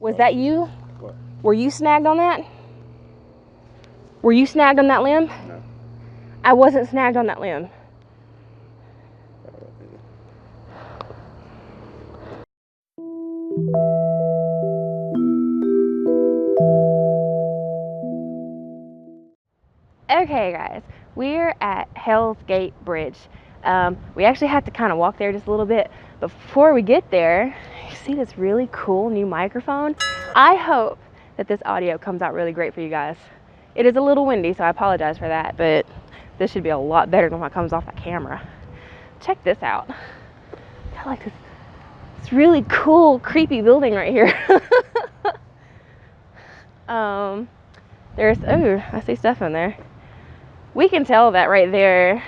Was that you? What? Were you snagged on that? Were you snagged on that limb? No. I wasn't snagged on that limb. Okay guys, we're at Hell's Gate Bridge. We actually have to kind of walk there just a little bit. Before we get there, you see this really cool new microphone? I hope that this audio comes out really great for you guys. It is a little windy, so I apologize for that, but this should be a lot better than what comes off that camera. Check this out. I like this really cool, creepy building right here. Oh, I see stuff in there. We can tell that right there.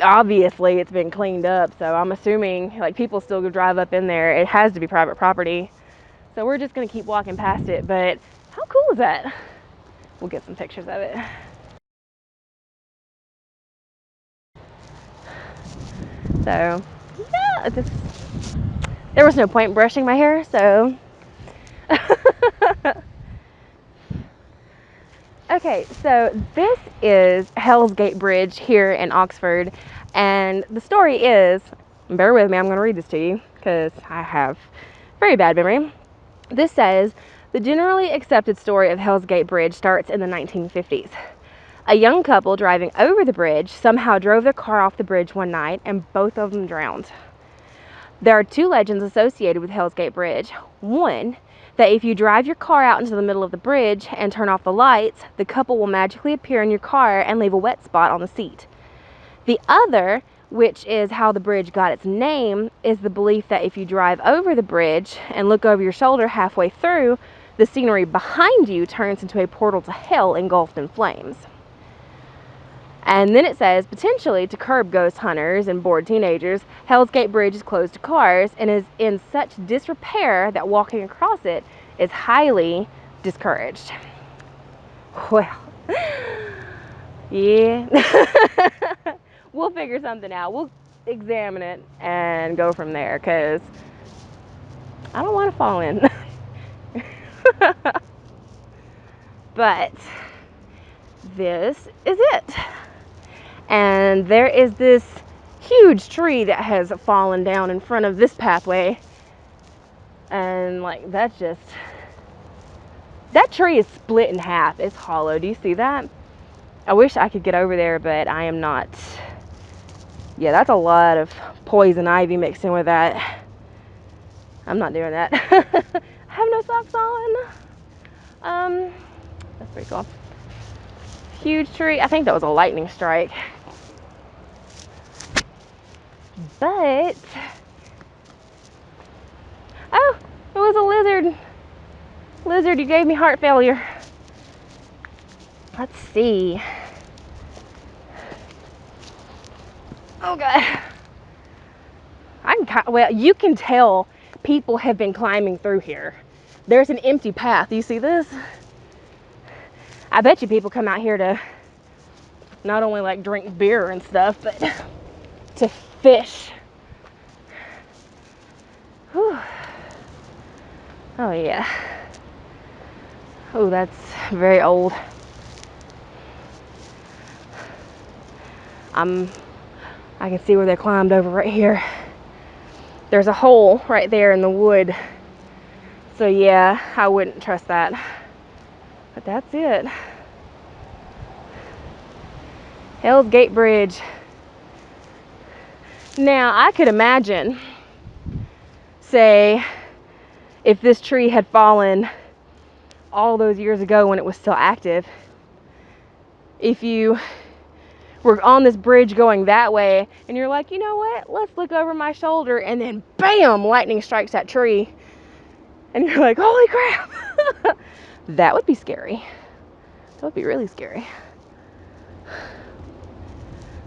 Obviously, it's been cleaned up, so I'm assuming like people still go drive up in there. It has to be private property. So we're just gonna keep walking past it, but how cool is that? We'll get some pictures of it. So, yeah, there was no point brushing my hair, so. Okay, so this is Hell's Gate Bridge here in Oxford, and the story is, bear with me, I'm going to read this to you because I have very bad memory. This says, the generally accepted story of Hell's Gate Bridge starts in the 1950s. A young couple driving over the bridge somehow drove their car off the bridge one night and both of them drowned. There are two legends associated with Hell's Gate Bridge. One, that if you drive your car out into the middle of the bridge and turn off the lights, the couple will magically appear in your car and leave a wet spot on the seat. The other, which is how the bridge got its name, is the belief that if you drive over the bridge and look over your shoulder halfway through, the scenery behind you turns into a portal to hell engulfed in flames. And then it says, potentially to curb ghost hunters and bored teenagers, Hell's Gate Bridge is closed to cars and is in such disrepair that walking across it is highly discouraged. Well, yeah. We'll figure something out. We'll examine it and go from there, because I don't want to fall in. But this is it. And there is this huge tree that has fallen down in front of this pathway, and like that tree is split in half. It's hollow. Do you see that? I wish I could get over there, but I am not. Yeah, that's a lot of poison ivy mixed in with that. I'm not doing that. I have no socks on. That's pretty cool. Huge tree. I think that was a lightning strike. But, oh, it was a lizard. Lizard, you gave me heart failure. Let's see. Oh God. Well, you can tell people have been climbing through here. There's an empty path. Do you see this? I bet you people come out here to not only like drink beer and stuff, but to fish. Whew. Oh yeah. Oh, that's very old. I can see where they climbed over right here. There's a hole right there in the wood. So yeah, I wouldn't trust that. But that's it. Hell's Gate Bridge. Now, I could imagine, say, if this tree had fallen all those years ago when it was still active, if you were on this bridge going that way and you're like, you know what, let's look over my shoulder, and then bam, lightning strikes that tree, and you're like, holy crap. That would be scary. That would be really scary.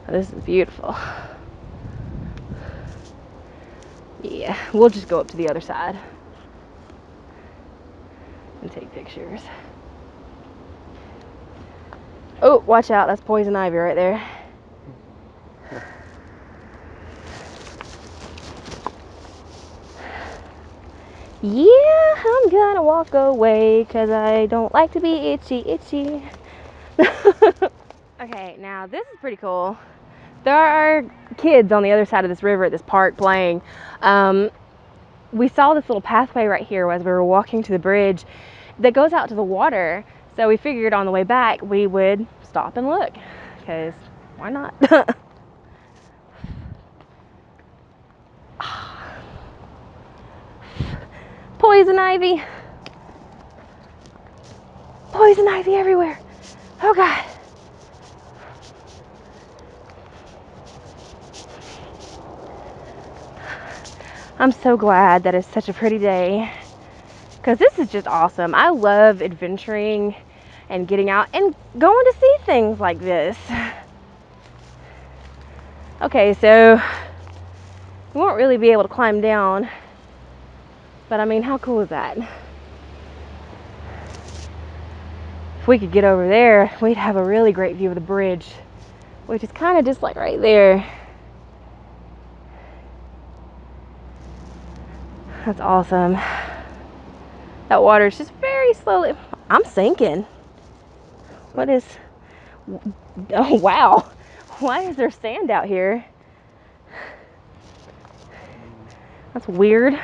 This is beautiful. Yeah, we'll just go up to the other side and take pictures. Oh, watch out, that's poison ivy right there. Yeah, I'm gonna walk away because I don't like to be itchy. Okay, now this is pretty cool. There are kids on the other side of this river at this park playing. We saw this little pathway right here as we were walking to the bridge that goes out to the water. So we figured on the way back we would stop and look, because why not? Poison ivy. Poison ivy everywhere. Oh God. I'm so glad that it's such a pretty day, because this is just awesome. I love adventuring and getting out and going to see things like this. Okay, so we won't really be able to climb down, but I mean, how cool is that? If we could get over there, we'd have a really great view of the bridge, which is kind of just like right there. That's awesome. That water is just very slowly. I'm sinking. What is... Oh, wow. Why is there sand out here? That's weird.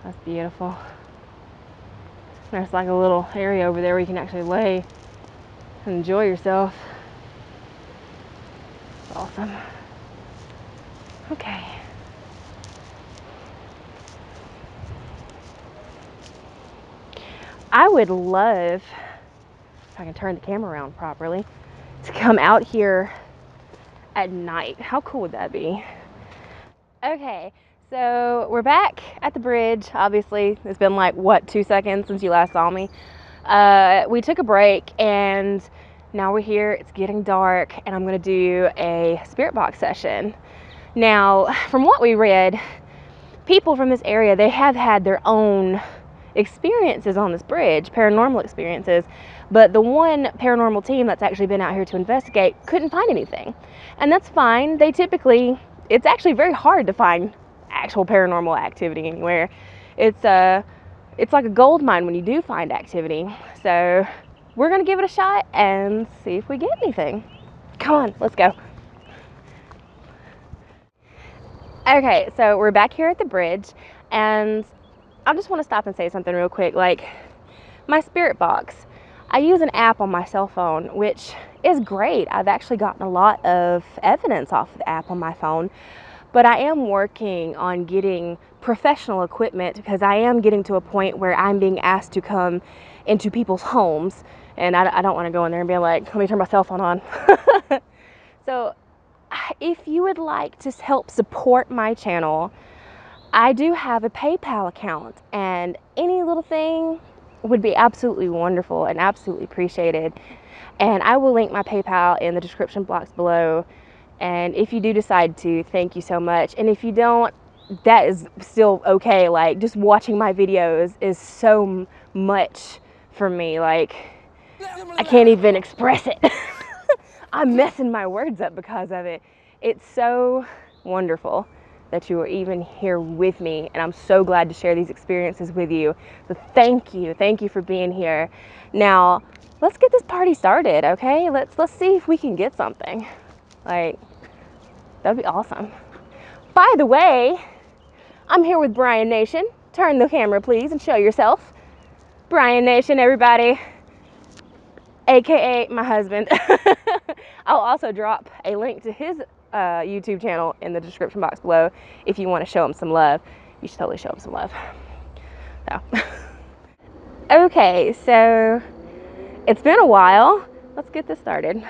That's beautiful. There's like a little area over there where you can actually lay and enjoy yourself. It's awesome. Okay. I would love, if I can turn the camera around properly, to come out here at night. How cool would that be? Okay, so we're back at the bridge. Obviously, it's been like, what, 2 seconds since you last saw me. We took a break and now we're here. It's getting dark and I'm gonna do a spirit box session. Now, from what we read, people from this area, they have had their own experiences on this bridge, paranormal experiences, but the one paranormal team that's actually been out here to investigate couldn't find anything. And that's fine. It's actually very hard to find actual paranormal activity anywhere. It's like a gold mine when you do find activity. So we're gonna give it a shot and see if we get anything. Come on, let's go. Okay, so we're back here at the bridge, and I just want to stop and say something real quick. Like, my spirit box, I use an app on my cell phone, which is great. I've actually gotten a lot of evidence off the app on my phone, but I am working on getting professional equipment because I am getting to a point where I'm being asked to come into people's homes, and I don't want to go in there and be like, let me turn my cell phone on. So if you would like to help support my channel, I do have a PayPal account, and any little thing would be absolutely wonderful and absolutely appreciated. And I will link my PayPal in the description box below. And if you do decide to, thank you so much. And if you don't, that is still okay. Like, just watching my videos is so much for me. Like, I can't even express it. I'm messing my words up because of it. It's so wonderful that you are even here with me, and I'm so glad to share these experiences with you. So thank you for being here. Now, let's get this party started, okay? Let's see if we can get something. Like, that'd be awesome. By the way, I'm here with Brian Nation. Turn the camera, please, and show yourself. Brian Nation, everybody. AKA my husband. I'll also drop a link to his YouTube channel in the description box below if you want to show him some love. You should totally show him some love. So. Okay, so it's been a while. Let's get this started.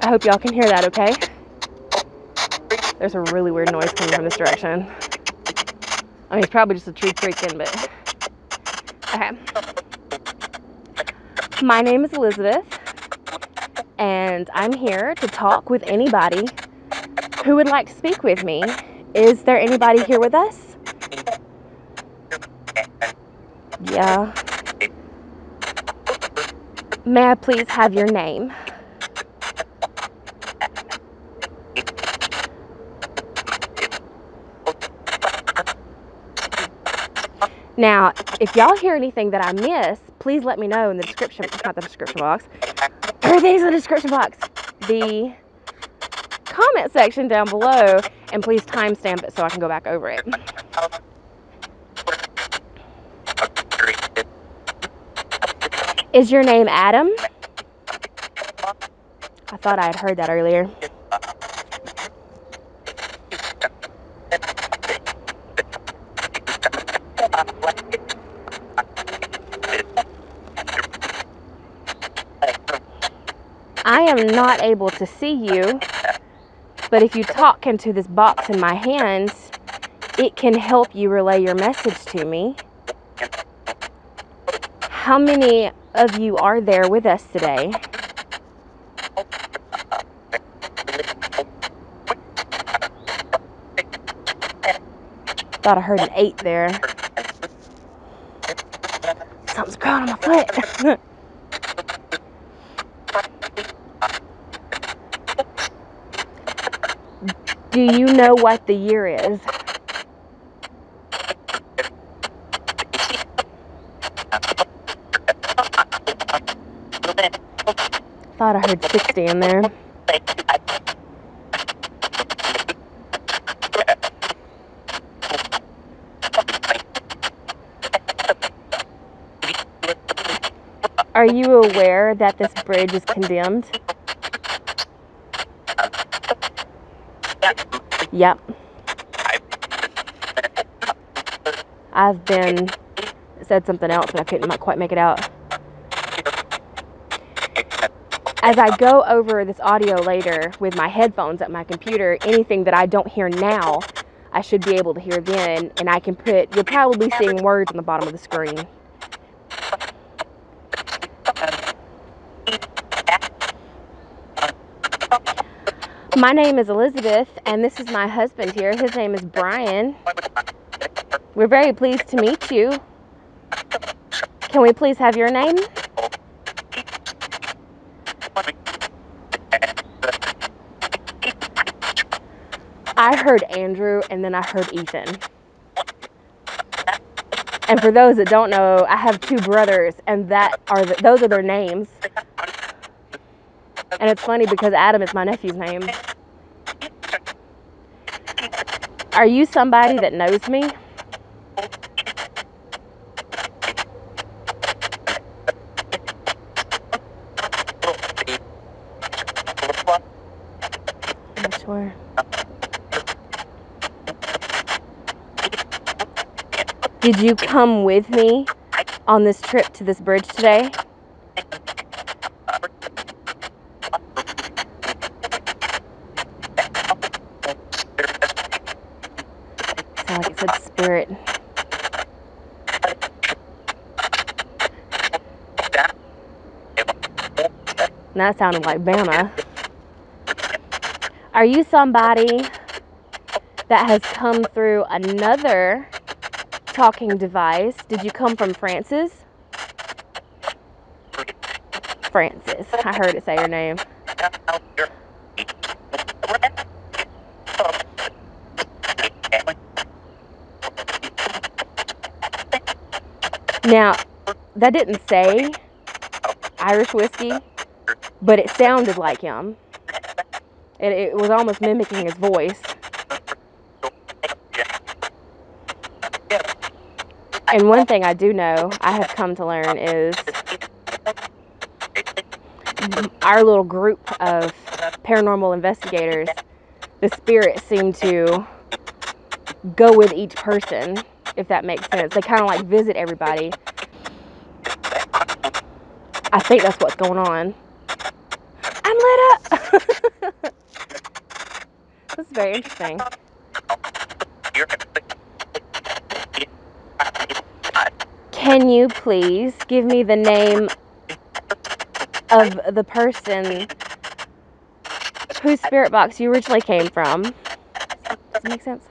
I hope y'all can hear that okay. There's a really weird noise coming from this direction. I mean, it's probably just a tree creaking, but okay. My name is Elizabeth, and I'm here to talk with anybody who would like to speak with me. Is there anybody here with us? Yeah. May I please have your name? Now, if y'all hear anything that I miss, please let me know in the description, not the description box, everything's in the description box, the comment section down below, and please timestamp it so I can go back over it. Is your name Adam? I thought I had heard that earlier. I am not able to see you, but if you talk into this box in my hands, it can help you relay your message to me. How many of you are there with us today? Thought I heard an 8 there. Something's growing on my foot. Do you know what the year is? Thought I heard 60 in there. Are you aware that this bridge is condemned? Yep. I've been said something else, but I couldn't quite make it out. As I go over this audio later with my headphones at my computer, anything that I don't hear now, I should be able to hear then, and I can put, you'll probably be seeing words on the bottom of the screen. My name is Elizabeth, and this is my husband here. His name is Brian. We're very pleased to meet you. Can we please have your name? I heard Andrew, and then I heard Ethan. And for those that don't know, I have 2 brothers, and those are their names. And it's funny because Adam is my nephew's name. Are you somebody that knows me? I'm not sure. Did you come with me on this trip to this bridge today? Sound like it said spirit. And that sounded like Bama. Are you somebody that has come through another talking device? Did you come from Francis? Francis. I heard it say your name. Now, that didn't say Irish whiskey, but it sounded like him. It was almost mimicking his voice. And one thing I do know, I have come to learn, is our little group of paranormal investigators, the spirits seem to go with each person, if that makes sense. They kind of like visit everybody. I think that's what's going on. I'm lit up! This is very interesting. Can you please give me the name of the person whose spirit box you originally came from? Does that make sense?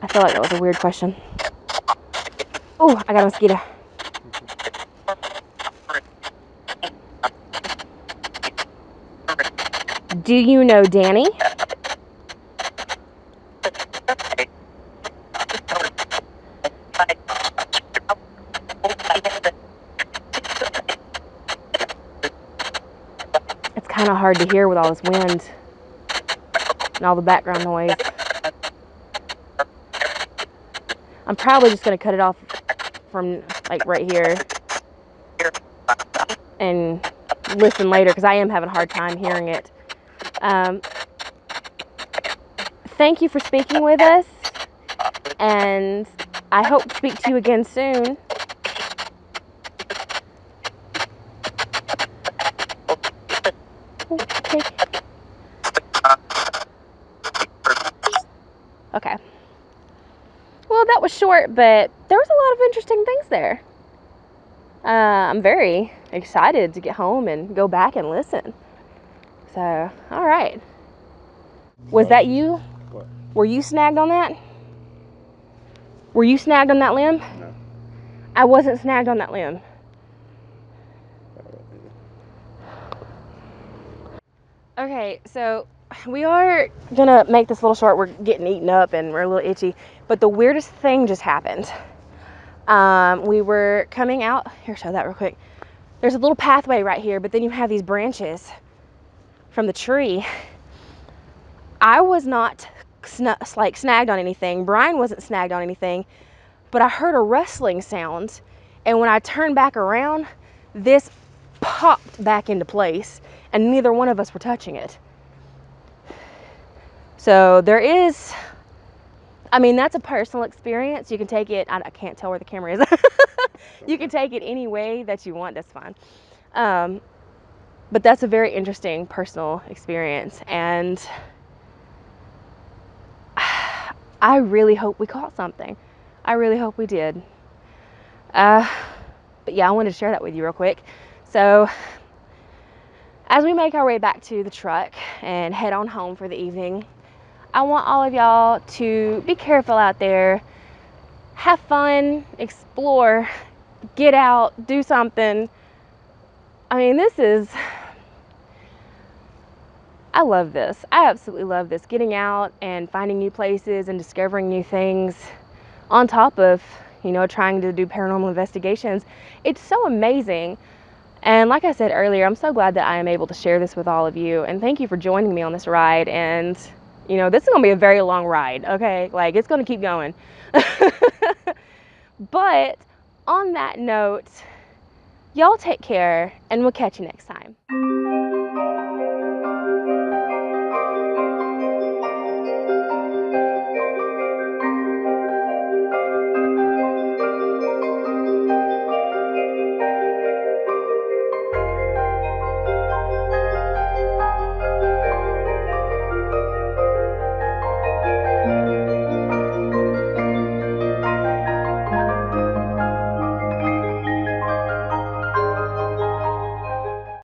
I feel like that was a weird question. Oh, I got a mosquito. Do you know Danny? kind of hard to hear with all this wind and all the background noise. I'm probably just going to cut it off from like right here and listen later because I am having a hard time hearing it. Thank you for speaking with us, and I hope to speak to you again soon. Okay. Well, that was short, but there was a lot of interesting things there. I'm very excited to get home and go back and listen. So, all right. Was that you? What? Were you snagged on that? Were you snagged on that limb? No. I wasn't snagged on that limb. Okay, so we are gonna make this a little short. We're getting eaten up and we're a little itchy. But the weirdest thing just happened. We were coming out. Here, show that real quick. There's a little pathway right here, but then you have these branches from the tree. I was not snagged on anything. Brian wasn't snagged on anything, but I heard a rustling sound, and when I turned back around, this popped back into place, and neither one of us were touching it. So there is, I mean, that's a personal experience. You can take it, I can't tell where the camera is. You can take it any way that you want, that's fine. But that's a very interesting personal experience, and I really hope we caught something. I really hope we did. But yeah, I wanted to share that with you real quick. So as we make our way back to the truck and head on home for the evening, I want all of y'all to be careful out there, have fun, explore, get out, do something. I mean, I love this. I absolutely love this. Getting out and finding new places and discovering new things on top of, you know, trying to do paranormal investigations. It's so amazing. And like I said earlier, I'm so glad that I am able to share this with all of you. And thank you for joining me on this ride. And, you know, this is going to be a very long ride, okay? Like, it's going to keep going. But on that note, y'all take care, and we'll catch you next time.